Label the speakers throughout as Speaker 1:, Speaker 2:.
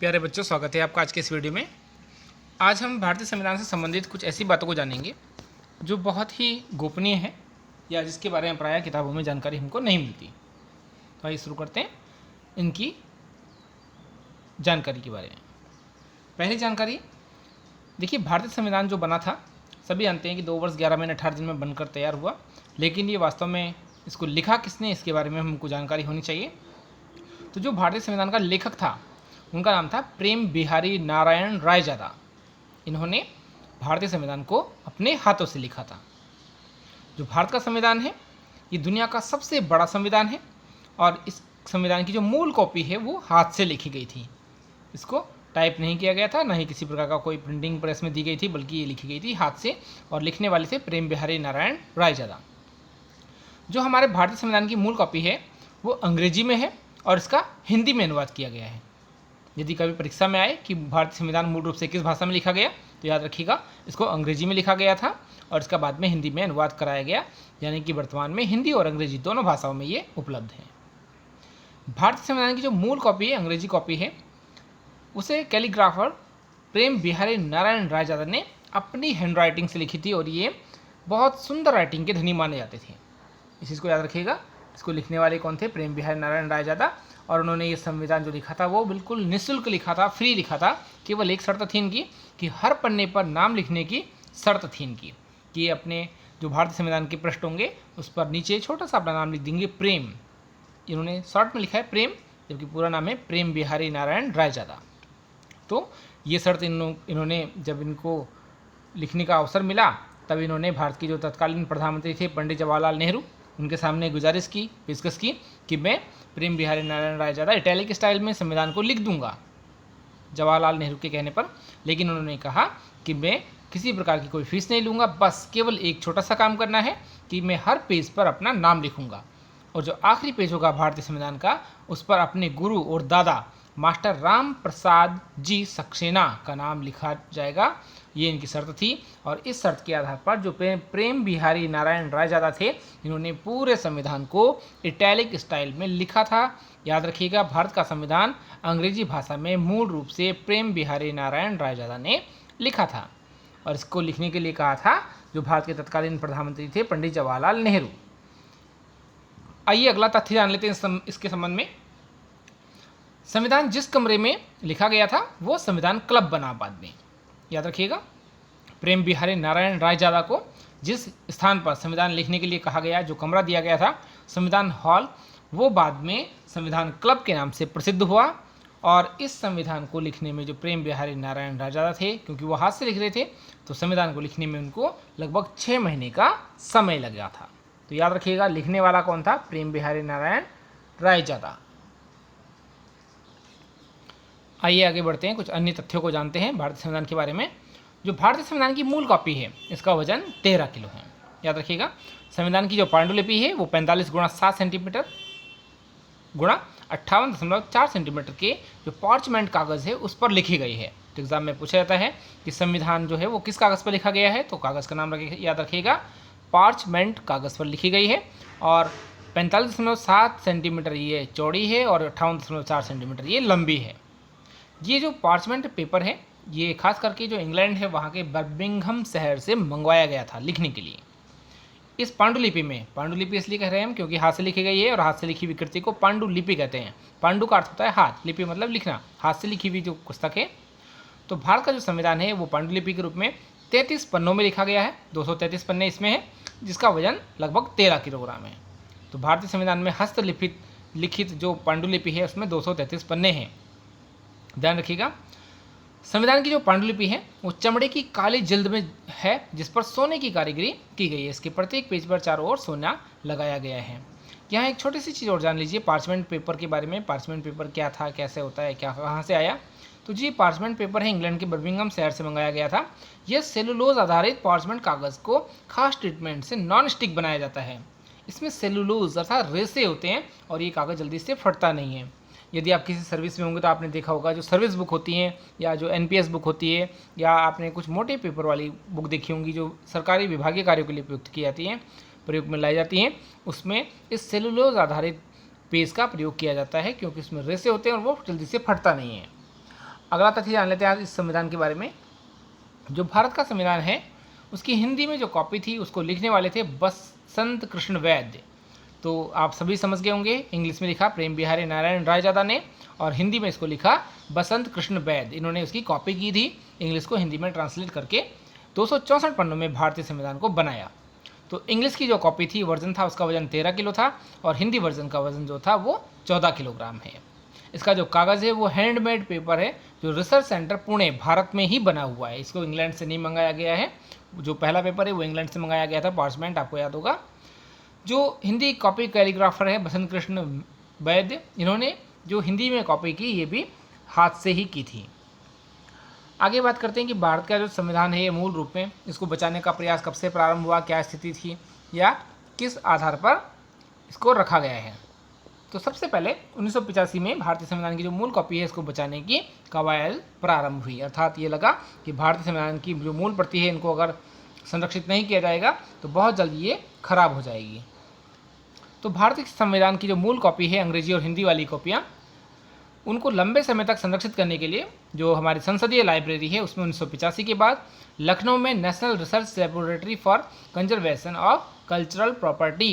Speaker 1: प्यारे बच्चों, स्वागत है आपका आज के इस वीडियो में। आज हम भारतीय संविधान से संबंधित कुछ ऐसी बातों को जानेंगे जो बहुत ही गोपनीय है या जिसके बारे में प्रायः किताबों में जानकारी हमको नहीं मिलती। तो आइए शुरू करते हैं इनकी जानकारी के बारे में। पहली जानकारी देखिए, भारतीय संविधान जो बना था, सभी जानते हैं कि 2 वर्ष 11 महीने 18 दिन में बनकर तैयार हुआ, लेकिन ये वास्तव में इसको लिखा किसने, इसके बारे में हमको जानकारी होनी चाहिए। तो जो भारतीय संविधान का लेखक था उनका नाम था प्रेम बिहारी नारायण रायजादा। इन्होंने भारतीय संविधान को अपने हाथों से लिखा था। जो भारत का संविधान है ये दुनिया का सबसे बड़ा संविधान है और इस संविधान की जो मूल कॉपी है वो हाथ से लिखी गई थी। इसको टाइप नहीं किया गया था, ना ही किसी प्रकार का कोई प्रिंटिंग प्रेस में दी गई थी, बल्कि ये लिखी गई थी हाथ से और लिखने वाले थे प्रेम बिहारी नारायण रायजादा। जो हमारे भारतीय संविधान की मूल कॉपी है वो अंग्रेजी में है और इसका हिंदी में अनुवाद किया गया है। यदि कभी परीक्षा में आए कि भारतीय संविधान मूल रूप से किस भाषा में लिखा गया, तो याद रखिएगा इसको अंग्रेजी में लिखा गया था और इसका बाद में हिंदी में अनुवाद कराया गया, यानी कि वर्तमान में हिंदी और अंग्रेजी दोनों भाषाओं में ये उपलब्ध है। भारतीय संविधान की जो मूल कॉपी है, अंग्रेजी कॉपी है, उसे कैलीग्राफर प्रेम बिहारी नारायण रायजादा ने अपनी हैंड राइटिंग से लिखी थी और ये बहुत सुंदर राइटिंग के धनी माने जाते थे। इस चीज़ को याद रखिएगा। इसको लिखने वाले कौन थे? प्रेम बिहारी नारायण रायजादा। और उन्होंने ये संविधान जो लिखा था वो बिल्कुल निःशुल्क लिखा था, फ्री लिखा था। केवल एक शर्त थी इनकी कि हर पन्ने पर नाम लिखने की शर्त थी इनकी कि अपने जो भारतीय संविधान के पृष्ठ होंगे उस पर नीचे छोटा सा अपना नाम लिख देंगे, प्रेम। इन्होंने शॉर्ट में लिखा है प्रेम, जबकि पूरा नाम है प्रेम बिहारी नारायण रायजादा। तो ये शर्त इन्होंने जब इनको लिखने का अवसर मिला तब इन्होंने भारत की जो तत्कालीन प्रधानमंत्री थे पंडित जवाहरलाल नेहरू, उनके सामने गुजारिश की, पेशकश की कि मैं प्रेम बिहारी नारायण रायजादा इटैलिक स्टाइल में संविधान को लिख दूंगा, जवाहरलाल नेहरू के कहने पर। लेकिन उन्होंने कहा कि मैं किसी प्रकार की कोई फीस नहीं लूँगा, बस केवल एक छोटा सा काम करना है कि मैं हर पेज पर अपना नाम लिखूँगा और जो आखिरी पेज होगा भारतीय संविधान का उस पर अपने गुरु और दादा मास्टर राम प्रसाद जी सक्सेना का नाम लिखा जाएगा। ये इनकी शर्त थी और इस शर्त के आधार पर जो प्रेम बिहारी नारायण रायजादा थे, इन्होंने पूरे संविधान को इटैलिक स्टाइल में लिखा था। याद रखिएगा, भारत का संविधान अंग्रेजी भाषा में मूल रूप से प्रेम बिहारी नारायण रायजादा ने लिखा था और इसको लिखने के लिए कहा था जो भारत के तत्कालीन प्रधानमंत्री थे पंडित जवाहरलाल नेहरू। आइए अगला तथ्य जान लेते हैं इसके संबंध में। संविधान जिस कमरे में लिखा गया था वो संविधान क्लब बना बाद में। याद रखिएगा, प्रेम बिहारी नारायण रायजादा को जिस स्थान पर संविधान लिखने के लिए कहा गया, जो कमरा दिया गया था संविधान हॉल, वो बाद में संविधान क्लब के नाम से प्रसिद्ध हुआ। और इस संविधान को लिखने में जो प्रेम बिहारी नारायण रायजादा थे, क्योंकि वो हाथ से लिख रहे थे, तो संविधान को लिखने में उनको लगभग 6 महीने का समय लग गया था। तो याद रखिएगा, लिखने वाला कौन था? प्रेम बिहारी नारायण रायजादा। आइए आगे बढ़ते हैं, कुछ अन्य तथ्यों को जानते हैं भारतीय संविधान के बारे में। जो भारतीय संविधान की मूल कॉपी है इसका वजन 13 किलो है। याद रखिएगा, संविधान की जो पांडुलिपि है वो 45 × 7 सेंटीमीटर × 58.4 सेंटीमीटर के जो पार्चमेंट कागज़ है उस पर लिखी गई है। तो एग्जाम में पूछा जाता है कि संविधान जो है वो किस कागज़ पर लिखा गया है, तो कागज़ का नाम याद रखिएगा, पार्चमेंट कागज़ पर लिखी गई है और 45.7 सेंटीमीटर ये चौड़ी है और 58.4 सेंटीमीटर ये लंबी है। ये जो पार्चमेंट पेपर है ये खास करके जो इंग्लैंड है वहाँ के बर्मिंघम शहर से मंगवाया गया था लिखने के लिए। इस पांडुलिपि में, पांडुलिपि इसलिए कह रहे हैं हम क्योंकि हाथ से लिखी गई है और हाथ से लिखी हुई कृति को पांडुलिपि कहते हैं। पांडु का अर्थ होता है हाथ, लिपि मतलब लिखना, हाथ से लिखी हुई जो पुस्तक है। तो भारत का जो संविधान है वो पांडुलिपि के रूप में 33 पन्नों में लिखा गया है। 233 पन्ने इसमें है, जिसका वजन लगभग 13 किलोग्राम है। तो भारतीय संविधान में हस्तलिखित लिखित जो पांडुलिपि है उसमें 233 पन्ने हैं। ध्यान रखिएगा, संविधान की जो पांडुलिपि है वो चमड़े की काली जिल्द में है जिस पर सोने की कारीगरी की गई है। इसके प्रत्येक पेज पर चारों ओर सोना लगाया गया है। यहाँ एक छोटी सी चीज़ और जान लीजिए पार्चमेंट पेपर के बारे में। पार्चमेंट पेपर क्या था, कैसे होता है, क्या कहाँ से आया? तो जी पार्चमेंट पेपर है इंग्लैंड के बर्मिंघम शहर से मंगाया गया था। यह सेलुलोज आधारित पार्चमेंट कागज़ को खास ट्रीटमेंट से नॉन स्टिक बनाया जाता है। इसमें सेलुलोज अर्थात रेसे होते हैं और ये कागज़ जल्दी से फटता नहीं है। यदि आप किसी सर्विस में होंगे तो आपने देखा होगा जो सर्विस बुक होती हैं या जो एनपीएस बुक होती है या आपने कुछ मोटे पेपर वाली बुक देखी होंगी जो सरकारी विभागीय कार्यों के लिए प्रयुक्त की जाती हैं, प्रयोग में लाई जाती हैं, उसमें इस सेलुलोज आधारित पेज का प्रयोग किया जाता है क्योंकि उसमें रेसे होते हैं और वो जल्दी से फटता नहीं है। अगला तथ्य जान लेते हैं आज इस संविधान के बारे में। जो भारत का संविधान है उसकी हिंदी में जो कॉपी थी उसको लिखने वाले थे बसंत कृष्ण वैद्य। तो आप सभी समझ गए होंगे, इंग्लिश में लिखा प्रेम बिहारी नारायण रायजादा ने और हिंदी में इसको लिखा बसंत कृष्ण वैद्य। इन्होंने उसकी कॉपी की थी, इंग्लिश को हिंदी में ट्रांसलेट करके 264 पन्नों में भारतीय संविधान को बनाया। तो इंग्लिश की जो कॉपी थी वर्जन था उसका वजन 13 किलो था और हिंदी वर्जन का वजन जो था वो 14 किलोग्राम है। इसका जो कागज़ है वो हैंडमेड पेपर है जो रिसर्च सेंटर पुणे भारत में ही बना हुआ है। इसको इंग्लैंड से नहीं मंगाया गया है। जो पहला पेपर है वो इंग्लैंड से मंगाया गया था, पार्चमेंट आपको याद होगा। जो हिंदी कॉपी कैलीग्राफर है बसंत कृष्ण वैद्य, इन्होंने जो हिंदी में कॉपी की ये भी हाथ से ही की थी। आगे बात करते हैं कि भारत का जो संविधान है ये मूल रूप में इसको बचाने का प्रयास कब से प्रारंभ हुआ, क्या स्थिति थी या किस आधार पर इसको रखा गया है। तो सबसे पहले 1985 में भारतीय संविधान की जो मूल कॉपी है इसको बचाने की कवायद प्रारंभ हुई। अर्थात ये लगा कि भारतीय संविधान की जो मूल प्रति है इनको अगर संरक्षित नहीं किया जाएगा तो बहुत जल्द ये खराब हो जाएगी। तो भारतीय संविधान की जो मूल कॉपी है अंग्रेजी और हिंदी वाली कॉपियाँ, उनको लंबे समय तक संरक्षित करने के लिए जो हमारी संसदीय लाइब्रेरी है उसमें 1985 के बाद लखनऊ में national research laboratory for conservation of cultural property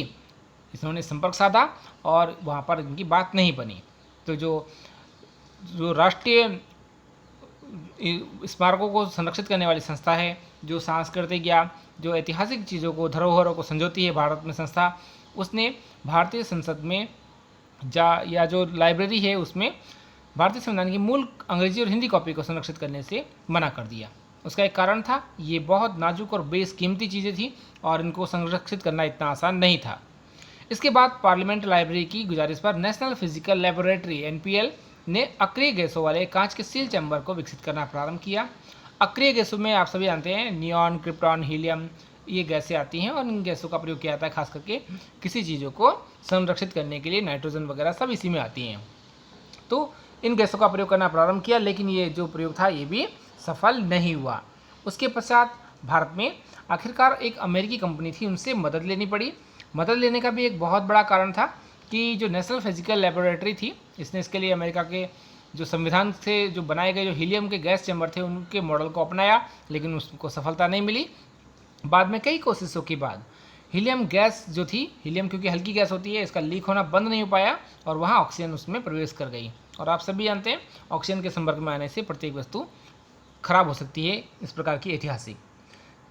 Speaker 1: इन्होंने संपर्क साधा और वहाँ पर इनकी बात नहीं बनी। तो जो राष्ट्रीय स्मारकों को संरक्षित करने वाली संस्था है, जो सांस्कृतिक या जो ऐतिहासिक चीज़ों को धरोहरों को संजोती है भारत में संस्था, उसने भारतीय संसद में या जो लाइब्रेरी है उसमें भारतीय संविधान की मूल अंग्रेजी और हिंदी कॉपी को संरक्षित करने से मना कर दिया। उसका एक कारण था, ये बहुत नाजुक और बेशकीमती चीज़ें थी और इनको संरक्षित करना इतना आसान नहीं था। इसके बाद पार्लियामेंट लाइब्रेरी की गुजारिश पर नेशनल फिजिकल लेबोरेटरी NPL ने अक्रिय गैसों वाले कांच के सील चैम्बर को विकसित करना प्रारंभ किया। अक्रिय गैसों में आप सभी जानते हैं नियॉन, क्रिप्टॉन, हीलियम, ये गैसें आती हैं और इन गैसों का प्रयोग किया जाता है खास करके किसी चीज़ों को संरक्षित करने के लिए। नाइट्रोजन वगैरह सब इसी में आती हैं। तो इन गैसों का प्रयोग करना प्रारंभ किया, लेकिन ये जो प्रयोग था ये भी सफल नहीं हुआ। उसके पश्चात भारत में आखिरकार एक अमेरिकी कंपनी थी, उनसे मदद लेनी पड़ी। मदद लेने का भी एक बहुत बड़ा कारण था कि जो नेशनल फिजिकल लेबोरेटरी थी इसने इसके लिए अमेरिका के जो संविधान से जो बनाए गए जो हीलियम के गैस चैम्बर थे उनके मॉडल को अपनाया, लेकिन उसको सफलता नहीं मिली। बाद में कई कोशिशों के बाद हीलियम गैस जो थी, हीलियम क्योंकि हल्की गैस होती है, इसका लीक होना बंद नहीं हो पाया और वहाँ ऑक्सीजन उसमें प्रवेश कर गई। और आप सभी जानते हैं ऑक्सीजन के संपर्क में आने से प्रत्येक वस्तु खराब हो सकती है। इस प्रकार की ऐतिहासिक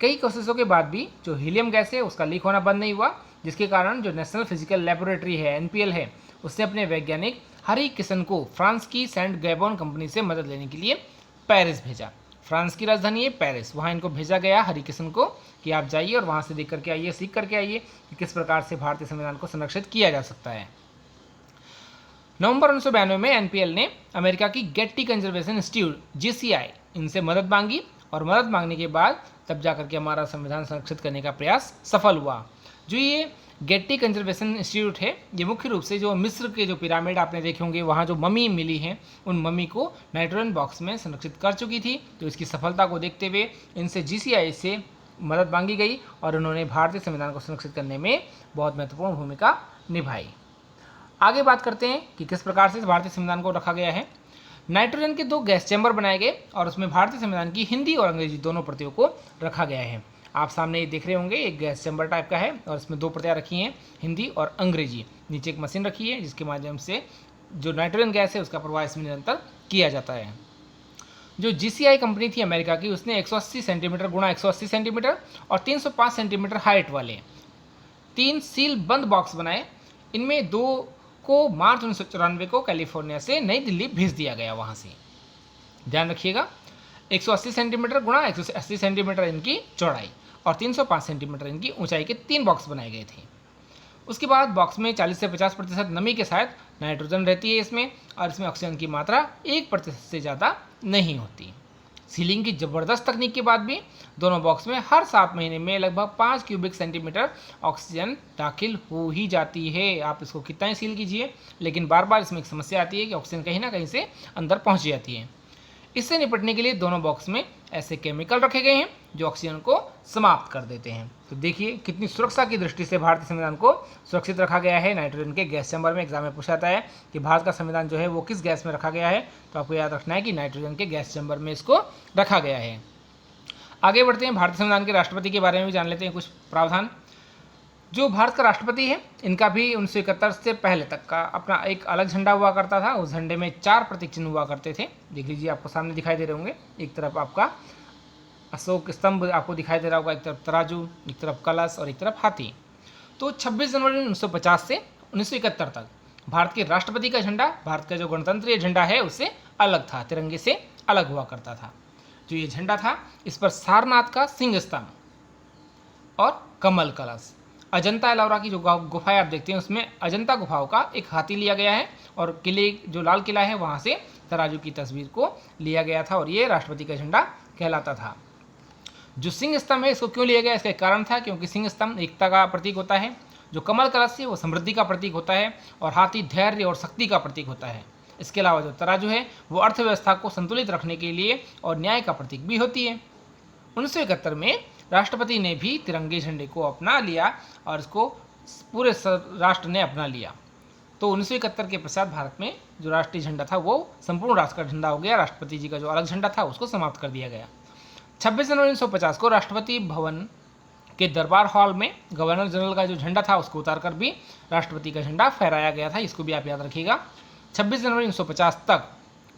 Speaker 1: कई कोशिशों के बाद भी जो हीलियम गैस है उसका लीक होना बंद नहीं हुआ, जिसके कारण जो नेशनल फिजिकल लेबोरेटरी है NPL है उसने अपने वैज्ञानिक हरी किशन को फ्रांस की सेंट गैबोन कंपनी से मदद लेने के लिए पेरिस भेजा। फ्रांस की राजधानी है पेरिस, वहाँ इनको भेजा गया हरी किशन को कि आप जाइए और वहाँ से देख करके आइए, सीख करके आइए कि किस प्रकार से भारतीय संविधान को संरक्षित किया जा सकता है। नवंबर 1992 में NPL ने अमेरिका की गेट्टी कंजर्वेशन इंस्टीट्यूट GCI इनसे मदद मांगी और मदद मांगने के बाद तब जाकर के हमारा संविधान संरक्षित करने का प्रयास सफल हुआ। जो ये गेट्टी कंजर्वेशन इंस्टीट्यूट है ये मुख्य रूप से जो मिस्र के जो पिरामिड आपने देखे होंगे वहाँ जो मम्मी मिली हैं उन मम्मी को नाइट्रोजन बॉक्स में संरक्षित कर चुकी थी। तो इसकी सफलता को देखते हुए इनसे GCI से मदद मांगी गई और उन्होंने भारतीय संविधान को संरक्षित करने में बहुत महत्वपूर्ण भूमिका निभाई। आगे बात करते हैं कि किस प्रकार से भारतीय संविधान को रखा गया है। नाइट्रोजन के 2 गैस चैम्बर बनाए गए और उसमें भारतीय संविधान की हिंदी और अंग्रेजी दोनों प्रतियों को रखा गया है। आप सामने ये देख रहे होंगे, एक गैस चैम्बर टाइप का है और इसमें 2 प्रतियां रखी हैं, हिंदी और अंग्रेजी। नीचे एक मशीन रखी है जिसके माध्यम से जो नाइट्रोजन गैस है उसका प्रवाह इसमें निरंतर किया जाता है। जो GCI कंपनी थी अमेरिका की उसने 180 सेंटीमीटर गुणा 180 सेंटीमीटर और 305 सेंटीमीटर हाइट वाले 3 सील बंद बॉक्स बनाए। इनमें 2 को मार्च 1994 को कैलिफोर्निया से नई दिल्ली भेज दिया गया। वहाँ से ध्यान रखिएगा 180 सेंटीमीटर गुणा 180 सेंटीमीटर इनकी चौड़ाई और 305 सेंटीमीटर इनकी ऊंचाई के 3 बॉक्स बनाए गए थे। उसके बाद बॉक्स में 40 से 50% नमी के साथ नाइट्रोजन रहती है इसमें और इसमें ऑक्सीजन की मात्रा 1% से ज़्यादा नहीं होती। सीलिंग की ज़बरदस्त तकनीक के बाद भी दोनों बॉक्स में हर 7 महीने में लगभग 5 क्यूबिक सेंटीमीटर ऑक्सीजन दाखिल हो ही जाती है। आप इसको कितना ही सील कीजिए, लेकिन बार बार इसमें एक समस्या आती है कि ऑक्सीजन कहीं ना कहीं से अंदर पहुंच जाती है। इससे निपटने के लिए दोनों बॉक्स में ऐसे केमिकल रखे गए हैं जो ऑक्सीजन को समाप्त कर देते हैं। तो देखिए कितनी सुरक्षा की दृष्टि से भारतीय संविधान को सुरक्षित रखा गया है। नाइट्रोजन के गैस चैम्बर में एग्जाम में पूछा जाता है कि भारत का संविधान जो है वो किस गैस में रखा गया है, तो आपको याद रखना है कि नाइट्रोजन के गैस चैम्बर में इसको रखा गया है। आगे बढ़ते हैं, भारतीय संविधान के राष्ट्रपति के बारे में भी जान लेते हैं कुछ प्रावधान। जो भारत का राष्ट्रपति है इनका भी 1971 से पहले तक का अपना एक अलग झंडा हुआ करता था। उस झंडे में 4 प्रतीक चिन्ह हुआ करते थे। देख लीजिए, आपको सामने दिखाई दे रहे होंगे। एक तरफ आपका अशोक स्तंभ आपको दिखाई दे रहा होगा, एक तरफ तराजू, एक तरफ कलश और एक तरफ हाथी। तो 26 जनवरी 1950 से 1971 तक भारत के राष्ट्रपति का झंडा भारत का जो गणतंत्रीय झंडा है उससे अलग था, तिरंगे से अलग हुआ करता था। जो ये झंडा था इस पर सारनाथ का सिंह स्तंभ और कमल कलश, अजंता एलोरा की जो गुफाएं आप देखते हैं उसमें अजंता गुफाओं का एक हाथी लिया गया है, और किले जो लाल किला है वहाँ से तराजू की तस्वीर को लिया गया था, और ये राष्ट्रपति का झंडा कहलाता था। जो सिंह स्तंभ है इसको क्यों लिया गया, इसका एक कारण था, क्योंकि सिंह स्तंभ एकता का प्रतीक होता है, जो कमल कलश है वो समृद्धि का प्रतीक होता है, और हाथी धैर्य और शक्ति का प्रतीक होता है। इसके अलावा जो तराजू है वो अर्थव्यवस्था को संतुलित रखने के लिए और न्याय का प्रतीक भी होती है। 1971 में राष्ट्रपति ने भी तिरंगे झंडे को अपना लिया और इसको पूरे राष्ट्र ने अपना लिया। तो 1971 के पश्चात भारत में जो राष्ट्रीय झंडा था वो संपूर्ण राष्ट्र का झंडा हो गया। राष्ट्रपति जी का जो अलग झंडा था उसको समाप्त कर दिया गया। 26 जनवरी 1950 को राष्ट्रपति भवन के दरबार हॉल में गवर्नर जनरल का जो झंडा था उसको उतारकर भी राष्ट्रपति का झंडा फहराया गया था। इसको भी आप याद रखिएगा। 26 जनवरी 1950 तक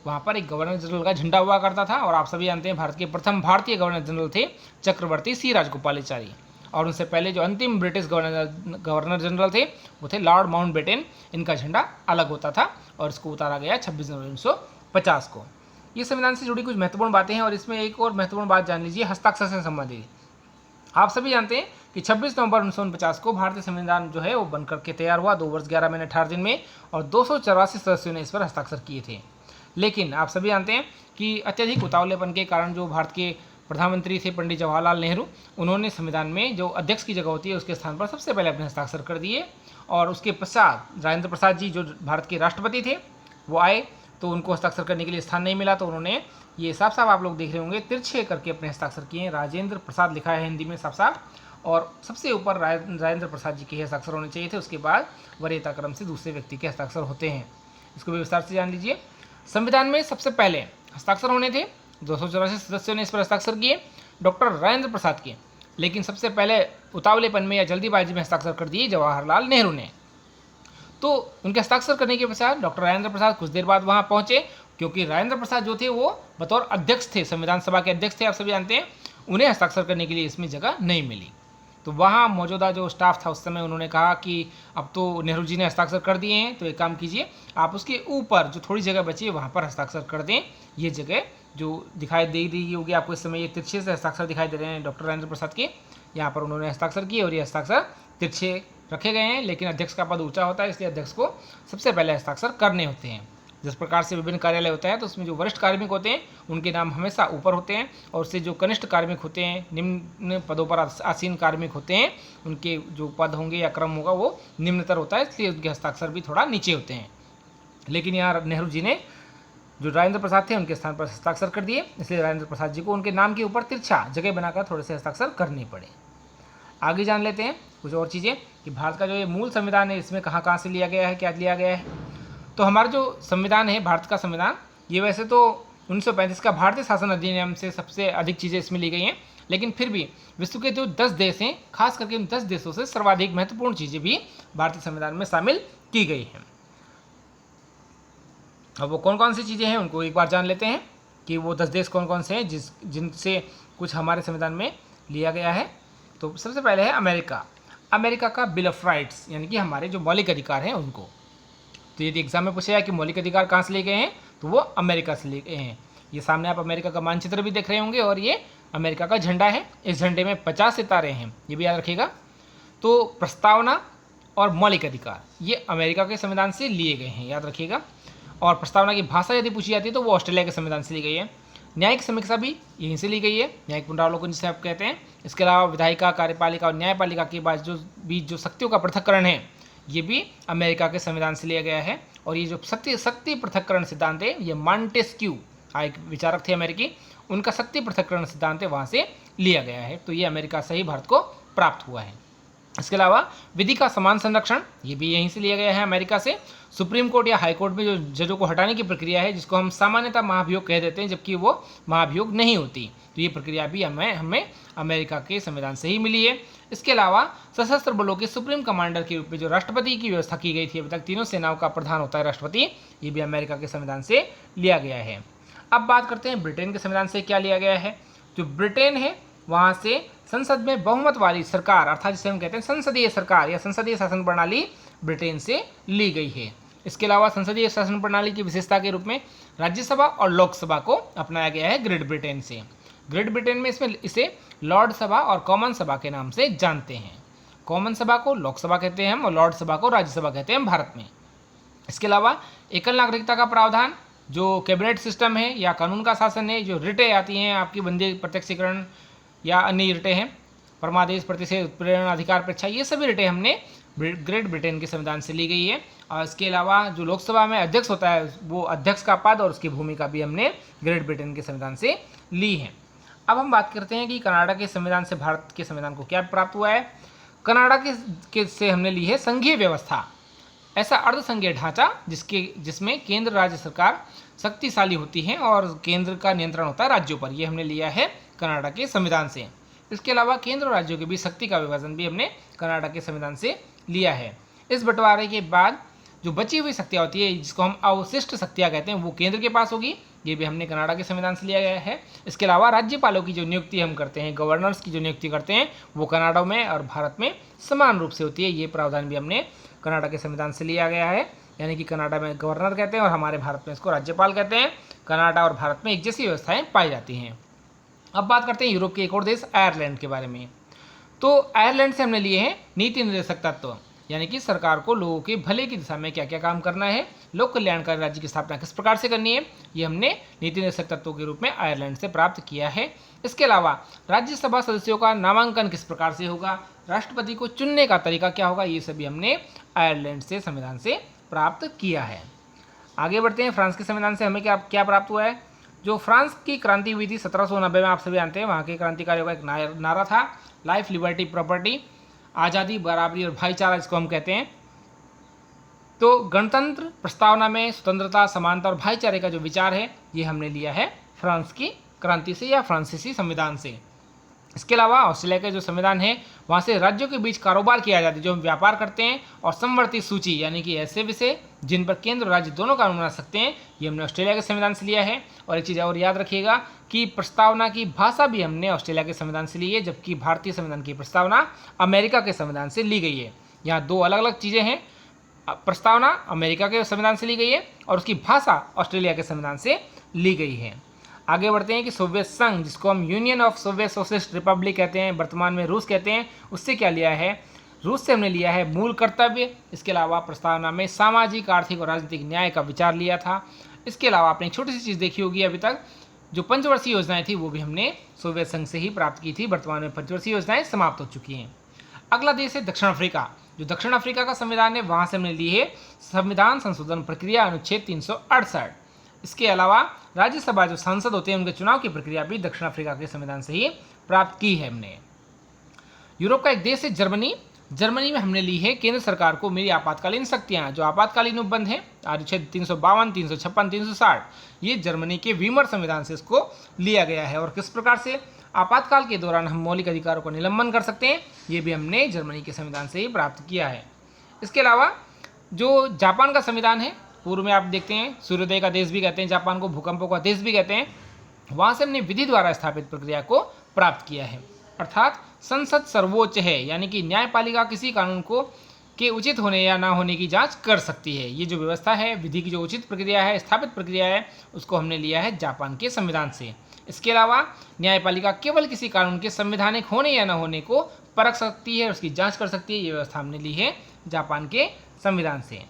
Speaker 1: वहाँ पर एक गवर्नर जनरल का झंडा हुआ करता था, और आप सभी जानते हैं भारत के प्रथम भारतीय गवर्नर जनरल थे चक्रवर्ती सी राजगोपालाचारी, और उनसे पहले जो अंतिम ब्रिटिश गवर्नर जनरल थे वो थे लॉर्ड माउंटबेटन। इनका झंडा अलग होता था और इसको उतारा गया 26 जनवरी 1950 को। ये संविधान से जुड़ी कुछ महत्वपूर्ण बातें हैं, और इसमें एक और महत्वपूर्ण बात जान लीजिए हस्ताक्षर से संबंधित। आप सभी जानते हैं कि 26 नवंबर 1949 को भारतीय संविधान जो है वो बनकर के तैयार हुआ 2 वर्ष 11 महीने 18 दिन में, और 284 सदस्यों ने इस पर हस्ताक्षर किए थे। लेकिन आप सभी जानते हैं कि अत्यधिक उतावलेपन के कारण जो भारत के प्रधानमंत्री थे पंडित जवाहरलाल नेहरू, उन्होंने संविधान में जो अध्यक्ष की जगह होती है उसके स्थान पर सबसे पहले अपने हस्ताक्षर कर दिए, और उसके पश्चात राजेंद्र प्रसाद जी जो भारत के राष्ट्रपति थे वो आए, तो उनको हस्ताक्षर करने के लिए स्थान नहीं मिला, तो उन्होंने ये साफ साफ आप लोग देख रहे होंगे तिरछे करके अपने हस्ताक्षर किए हैं। राजेंद्र प्रसाद लिखा है हिंदी में साफ साफ, और सबसे ऊपर राजेंद्र प्रसाद जी के हस्ताक्षर होने चाहिए थे। उसके बाद वरीयता क्रम से दूसरे व्यक्ति के हस्ताक्षर होते हैं। इसको भी विस्तार से जान लीजिए। संविधान में सबसे पहले हस्ताक्षर होने थे, 284 सदस्यों ने इस पर हस्ताक्षर किए, डॉक्टर राजेंद्र प्रसाद के, लेकिन सबसे पहले उतावलेपन में या जल्दीबाजी में हस्ताक्षर कर दिए जवाहरलाल नेहरू ने। तो उनके हस्ताक्षर करने के पश्चात डॉक्टर राजेंद्र प्रसाद कुछ देर बाद वहाँ पहुँचे, क्योंकि राजेंद्र प्रसाद जो थे वो बतौर अध्यक्ष थे, संविधान सभा के अध्यक्ष थे, आप सभी जानते हैं, उन्हें हस्ताक्षर करने के लिए इसमें जगह नहीं मिली। तो वहाँ मौजूदा जो स्टाफ था उस समय उन्होंने कहा कि अब तो नेहरू जी ने हस्ताक्षर कर दिए हैं, तो एक काम कीजिए आप उसके ऊपर जो थोड़ी जगह बची है वहाँ पर हस्ताक्षर कर दें। ये जगह जो दिखाई दे रही होगी आपको इस समय, ये तिरछे से हस्ताक्षर दिखाई दे रहे हैं डॉक्टर राजेंद्र प्रसाद के, यहाँ पर उन्होंने हस्ताक्षर किए, और ये हस्ताक्षर तिरछे रखे गए हैं। लेकिन अध्यक्ष का पद ऊँचा होता है, इसलिए अध्यक्ष को सबसे पहले हस्ताक्षर करने होते हैं। जिस प्रकार से विभिन्न कार्यालय होता है तो उसमें जो वरिष्ठ कार्मिक होते हैं उनके नाम हमेशा ऊपर होते हैं, और उससे जो कनिष्ठ कार्मिक होते हैं, निम्न पदों पर आसीन कार्मिक होते हैं, उनके जो पद होंगे या क्रम होगा वो निम्नतर होता है, इसलिए उनके हस्ताक्षर भी थोड़ा नीचे होते हैं। लेकिन यहाँ नेहरू जी ने जो राजेंद्र प्रसाद थे उनके स्थान पर हस्ताक्षर कर दिए, इसलिए राजेंद्र प्रसाद जी को उनके नाम के ऊपर तिरछा जगह बनाकर थोड़े से हस्ताक्षर करने पड़े। आगे जान लेते हैं कुछ और चीज़ें कि भारत का जो ये मूल संविधान है इसमें कहाँ कहाँ से लिया गया है, क्या लिया गया है। तो हमारा जो संविधान है, भारत का संविधान, ये वैसे तो 1935 का भारतीय शासन अधिनियम से सबसे अधिक चीज़ें इसमें ली गई हैं, लेकिन फिर भी विश्व के जो 10 देश हैं, खास करके उन 10 देशों से सर्वाधिक महत्वपूर्ण चीज़ें भी भारतीय संविधान में शामिल की गई हैं। अब वो कौन कौन सी चीज़ें हैं उनको एक बार जान लेते हैं कि वो 10 देश कौन कौन से हैं जिनसे कुछ हमारे संविधान में लिया गया है। तो सबसे पहले है अमेरिका। अमेरिका का बिल ऑफ राइट्स, यानी कि हमारे जो मौलिक अधिकार हैं उनको। तो यदि एग्जाम में पूछा जाए कि मौलिक अधिकार कहाँ से लिए गए हैं, तो वो अमेरिका से लिए गए हैं। ये सामने आप अमेरिका का मानचित्र भी देख रहे होंगे, और ये अमेरिका का झंडा है। इस झंडे में 50 सितारे हैं, ये भी याद रखिएगा। तो प्रस्तावना और मौलिक अधिकार ये अमेरिका के संविधान से लिए गए हैं, याद रखिएगा। और प्रस्तावना की भाषा यदि पूछी जाती है तो वो ऑस्ट्रेलिया के संविधान से ली गई है। न्यायिक समीक्षा भी यहीं से ली गई है, न्यायिक पुनरावलोकन जिसे आप कहते हैं। इसके अलावा विधायिका, कार्यपालिका और न्यायपालिका के बीच जो शक्तियों का पृथक्करण है, ये भी अमेरिका के संविधान से लिया गया है। और ये जो शक्ति पृथक्करण सिद्धांत है, ये मॉन्टेस्क्यू एक विचारक थे अमेरिकी, उनका शक्ति पृथक्करण सिद्धांत है, वहाँ से लिया गया है। तो ये अमेरिका से ही भारत को प्राप्त हुआ है। इसके अलावा विधि का समान संरक्षण, ये भी यहीं से लिया गया है अमेरिका से। सुप्रीम कोर्ट या हाई कोर्ट में जो जजों को हटाने की प्रक्रिया है, जिसको हम सामान्यतः महाभियोग कह देते हैं, जबकि वो महाभियोग नहीं होती, तो ये प्रक्रिया भी हमें अमेरिका के संविधान से ही मिली है। इसके अलावा सशस्त्र बलों के सुप्रीम कमांडर के रूप में जो राष्ट्रपति की व्यवस्था की गई थी, अभी तक तीनों सेनाओं का प्रधान होता है राष्ट्रपति, ये भी अमेरिका के संविधान से लिया गया है। अब बात करते हैं ब्रिटेन के संविधान से क्या लिया गया है। जो ब्रिटेन है वहाँ से संसद में बहुमत वाली सरकार, अर्थात जिसे हम कहते हैं संसदीय सरकार या संसदीय शासन प्रणाली, ब्रिटेन से ली गई है। इसके अलावा संसदीय शासन प्रणाली की विशेषता के रूप में राज्यसभा और लोकसभा को अपनाया गया है ग्रेट ब्रिटेन से। ग्रेट ब्रिटेन में इसे लॉर्ड सभा और कॉमन सभा के नाम से जानते हैं। कॉमन सभा को लोकसभा कहते हैं हम और लॉर्ड सभा को राज्यसभा कहते हैं भारत में। इसके अलावा एकल नागरिकता का प्रावधान, जो कैबिनेट सिस्टम है या कानून का शासन है, जो रिटें आती हैं आपकी बंदी प्रत्यक्षीकरण या अन्य रिटें हैं, परमादेश, प्रतिषेध, उत्पीड़न, अधिकार परीक्षा, ये सभी रिटें हमने ग्रेट ब्रिटेन के संविधान से ली गई है। और इसके अलावा जो लोकसभा में अध्यक्ष होता है, वो अध्यक्ष का पद और उसकी भूमिका भी हमने ग्रेट ब्रिटेन के संविधान से ली है। अब हम बात करते हैं कि कनाडा के संविधान से भारत के संविधान को क्या प्राप्त हुआ है। कनाडा के से हमने ली है संघीय व्यवस्था, ऐसा अर्धसंघीय ढांचा जिसमें केंद्र राज्य सरकार शक्तिशाली होती है और केंद्र का नियंत्रण होता है राज्यों पर, ये हमने लिया है कनाडा के संविधान से। इसके अलावा केंद्र और राज्यों के बीच शक्ति का विभाजन भी हमने कनाडा के संविधान से लिया है। इस बंटवारे के बाद जो बची हुई शक्तियाँ होती है, जिसको हम अवशिष्ट शक्तियाँ कहते हैं, वो केंद्र के पास होगी, ये भी हमने कनाडा के संविधान से लिया गया है। इसके अलावा राज्यपालों की जो नियुक्ति हम करते हैं, गवर्नर्स की जो नियुक्ति करते हैं, वो कनाडा में और भारत में समान रूप से होती है, ये प्रावधान भी हमने कनाडा के संविधान से लिया गया है। यानी कि कनाडा में गवर्नर कहते हैं और हमारे भारत में इसको राज्यपाल कहते हैं। कनाडा और भारत में एक जैसी व्यवस्थाएं पाई जाती हैं। अब बात करते हैं यूरोप के एक और देश आयरलैंड के बारे में। तो आयरलैंड से हमने लिए हैं नीति निर्देशक तत्व, यानी कि सरकार को लोगों के भले की दिशा में क्या क्या काम करना है, लोक कल्याणकारी राज्य की स्थापना किस प्रकार से करनी है, ये हमने नीति निर्देशक तत्वों के रूप में आयरलैंड से प्राप्त किया है। इसके अलावा राज्यसभा सदस्यों का नामांकन किस प्रकार से होगा, राष्ट्रपति को चुनने का तरीका क्या होगा, ये सभी हमने आयरलैंड से संविधान से प्राप्त किया है। आगे बढ़ते हैं, फ्रांस के संविधान से हमें क्या प्राप्त हुआ है। जो फ्रांस की क्रांति हुई थी 1790 में, आप सभी जानते हैं, वहाँ के क्रांतिकारियों का एक नारा था, लाइफ, लिबर्टी, प्रॉपर्टी, आज़ादी, बराबरी और भाईचारा, जिसको हम कहते हैं। तो गणतंत्र प्रस्तावना में स्वतंत्रता, समानता और भाईचारे का जो विचार है, ये हमने लिया है फ्रांस की क्रांति से या फ्रांसीसी संविधान से। इसके अलावा ऑस्ट्रेलिया का जो संविधान है, वहाँ से राज्यों के बीच कारोबार किया जाता है, जो हम व्यापार करते हैं, और समवर्ती सूची, यानी कि ऐसे विषय जिन पर केंद्र और राज्य दोनों कानून बना सकते हैं, ये हमने ऑस्ट्रेलिया के संविधान से लिया है। और एक चीज़ और याद रखिएगा कि प्रस्तावना की भाषा भी हमने ऑस्ट्रेलिया के संविधान से ली है, जबकि भारतीय संविधान की प्रस्तावना अमेरिका के संविधान से ली गई है। यहाँ दो अलग अलग चीज़ें हैं, प्रस्तावना अमेरिका के संविधान से ली गई है और उसकी भाषा ऑस्ट्रेलिया के संविधान से ली गई है। आगे बढ़ते हैं कि सोवियत संघ, जिसको हम union of Soviet socialist Republic कहते हैं, वर्तमान में रूस कहते हैं, उससे क्या लिया है। रूस से हमने लिया है मूल कर्तव्य। इसके अलावा प्रस्तावना में सामाजिक, आर्थिक और राजनीतिक न्याय का विचार लिया था। इसके अलावा आपने एक छोटी सी चीज़ देखी होगी अभी तक, जो पंचवर्षीय योजनाएं थी, वो भी हमने सोवियत संघ से ही प्राप्त की थी। वर्तमान में पंचवर्षीय योजनाएं समाप्त हो चुकी हैं। अगला देश है दक्षिण अफ्रीका। जो दक्षिण अफ्रीका का संविधान है, वहाँ से हमने ली है संविधान संशोधन प्रक्रिया अनुच्छेद 368। इसके अलावा राज्यसभा जो सांसद होते हैं, उनके चुनाव की प्रक्रिया भी दक्षिण अफ्रीका के संविधान से ही प्राप्त की है हमने। यूरोप का एक देश है जर्मनी। जर्मनी में हमने ली है केंद्र सरकार को मिली आपातकालीन शक्तियाँ, जो आपातकालीन उपबंध है, अनुच्छेद 352, 356, 360, ये जर्मनी के वीमर संविधान से इसको लिया गया है। और किस प्रकार से आपातकाल के दौरान हम मौलिक अधिकारों को निलंबन कर सकते हैं, ये भी हमने जर्मनी के संविधान से ही प्राप्त किया है। इसके अलावा जो जापान का संविधान है, पूर्व में आप देखते हैं सूर्योदय का देश भी कहते हैं जापान को, भूकंपों का देश भी कहते हैं, वहाँ से हमने विधि द्वारा स्थापित प्रक्रिया को प्राप्त किया है। अर्थात संसद सर्वोच्च है, यानी कि न्यायपालिका किसी कानून को के उचित होने या ना होने की जांच कर सकती है। ये जो व्यवस्था है, विधि की जो उचित प्रक्रिया है, स्थापित प्रक्रिया है, उसको हमने लिया है जापान के संविधान से। इसके अलावा न्यायपालिका केवल किसी कानून के संवैधानिक होने या न होने को परख सकती है, उसकी जांच कर सकती है। ये व्यवस्था हमने ली है जापान के संविधान से।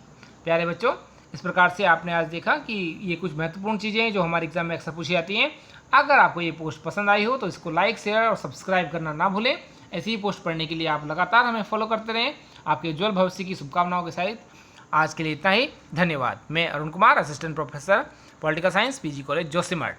Speaker 1: प्यारे बच्चों, इस प्रकार से आपने आज देखा कि ये कुछ महत्वपूर्ण चीज़ें हैं जो हमारे एग्जाम में अक्सर पूछी जाती हैं। अगर आपको ये पोस्ट पसंद आई हो तो इसको लाइक, शेयर और सब्सक्राइब करना ना भूलें। ऐसी ही पोस्ट पढ़ने के लिए आप लगातार हमें फॉलो करते रहें। आपके उज्ज्वल भविष्य की शुभकामनाओं के साथ आज के लिए इतना ही। धन्यवाद। मैं Arun Kumar, assistant professor political science, PG college Joshimath.